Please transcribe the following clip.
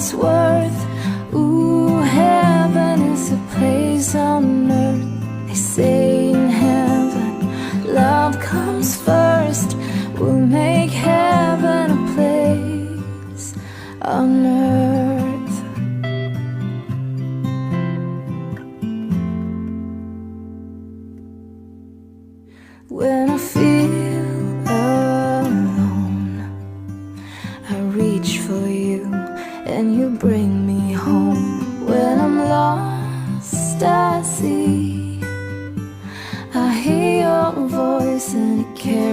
what's worth. Ooh, heaven is a place on earth. They say in heaven love comes first. We'll make heaven a place on earth. When I feel alone, I reach for you and you bring me home. When I'm lost, I see, I hear your voice and it